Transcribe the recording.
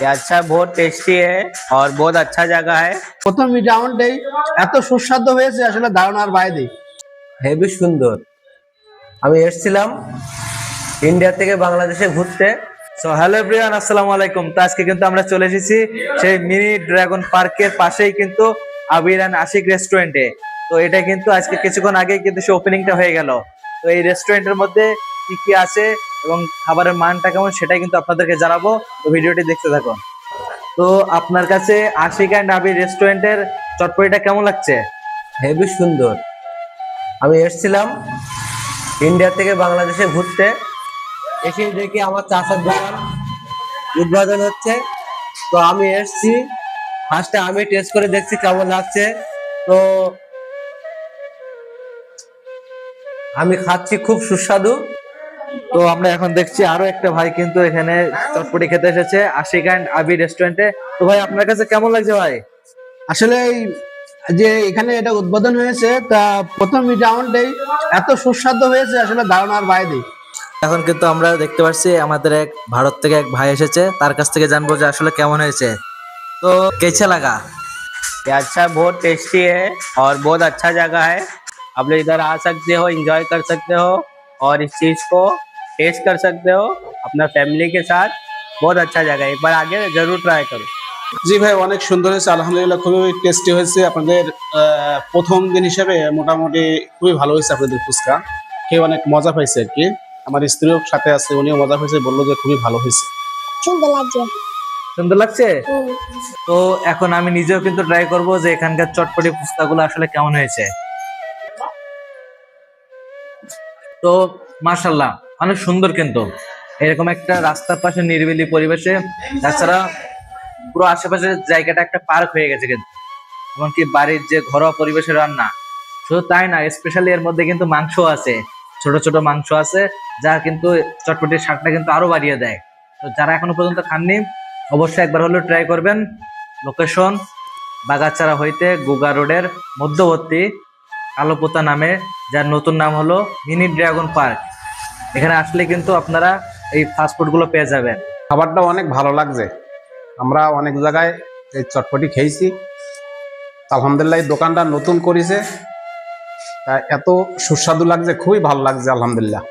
ये अच्छा बहुत टेस्टी है और बहुत अच्छा जगह है। প্রথম রাউন্ডেই এত সুস্বাদু হয়েছে আসলে ধারণার বাইরে। হেবি সুন্দর। আমি এসেছিলাম ইন্ডিয়া থেকে বাংলাদেশে ঘুরতে। সো হ্যালো এভরিওয়ান, আসসালামু আলাইকুম। তো আজকে কিন্তু আমরা চলে এসেছি সেই মিনি ড্রাগন পার্কের পাশেই কিন্তু আবির অ্যান্ড আশিক রেস্টুরেন্টে। তো এটা কিন্তু আজকে কিছুক্ষণ আগেই কিন্তু সে ওপেনিংটা হয়ে গেল। তো এই রেস্টুরেন্টের মধ্যে কি কি আছে এবং খাবারের মানটা কেমন সেটাই কিন্তু আপনাদেরকে জানাবো। তো ভিডিওটি দেখতে থাকুন। তো আপনার কাছে আশিক অ্যান্ড আবির রেস্টুরেন্টের চটপটিটা কেমন লাগছে? হেবি সুন্দর। আমি এসেছিলাম ইন্ডিয়া থেকে বাংলাদেশে ঘুরতে, এসে দেখি আমার চাচার দোকান উদ্বোধন হচ্ছে। তো আমি এসেছি, ফার্স্টে আমি টেস্ট করে দেখছি কেমন লাগছে। তো আমি খাচ্ছি, খুব সুস্বাদু। তো আমরা এখন দেখছি আরো একটা ভাই কিন্তু এখানে চটপটি খেতে এসেছে আশিক অ্যান্ড আবির রেস্টুরেন্টে। তো ভাই আপনার কাছে কেমন লাগছে ভাই? আসলে যে এখানে এটা উদ্বোধন হয়েছে তা প্রথম রাউন্ডেই এত সুস্বাদু হয়েছে আসলে ধারণার বাইরে। এখন কিন্তু আমরা দেখতে পাচ্ছি আমাদের এক ভারত থেকে এক ভাই এসেছে, তার কাছ থেকে জানবো যে আসলে কেমন হয়েছে। তো कैसा लगा? ये अच्छा बहुत टेस्टी है और बहुत अच्छा जगह है। आप लोग इधर आ सकते हो, एंजॉय कर सकते हो और इस चीज को टेस्ट कर सकते हो अपना फैमिली के साथ। बहुत अच्छा जगह है, एक बार आगे जरूर ट्राई करो। জি ভাই, অনেক সুন্দর হয়েছে, আলহামদুলিল্লাহ খুবই টেস্টি হয়েছে। আপনাদের প্রথম দিন হিসেবে মোটামুটি খুবই ভালো হয়েছে। আপনাদের ফুচকা খেয়ে অনেক মজা পাইছে আর কি। আমার স্ত্রীও সাথে আছে, উনিও মজা পাইছে, বললো যে খুবই ভালো হয়েছে। সুন্দর লাগছে। সুন্দর লাগছে। তো এখন আমি নিজেও কিন্তু ট্রাই করব যে এখানকার চটপটি ফুচকাগুলো আসলে কেমন হয়েছে। তো মাশাআল্লাহ অনেক সুন্দর, কিন্তু এরকম একটা রাস্তার পাশে নিরিবিলি পরিবেশে, তাছাড়া পুরো আশেপাশের জায়গাটা একটা পার্ক হয়ে গেছে কিন্তু, এমনকি বাড়ির যে ঘরোয়া পরিবেশের রান্না। শুধু তাই না, স্পেশালি এর মধ্যে কিন্তু মাংস আছে, ছোট ছোট মাংস আছে, যা কিন্তু চটপটির স্বাদটা কিন্তু আরো বাড়িয়ে দেয়। তো যারা এখনো পর্যন্ত খাননি অবশ্যই একবার হলেও ট্রাই করবেন। লোকেশন বাগাছাড়া হইতে গোগা রোডের মধ্যবর্তী কালোপোতা নামে, যার নতুন নাম হলো মিনি ড্রাগন পার্ক। এখানে আসলে কিন্তু আপনারা এই ফাস্টফুড গুলো পেয়ে যাবেন। খাবারটা অনেক ভালো লাগছে। আমরা অনেক জায়গায় এই চটপটি খেয়েছি, আলহামদুলিল্লাহ এই দোকানটা নতুন করেছে, এত সুস্বাদু লাগছে, খুবই ভালো লাগছে আলহামদুলিল্লাহ।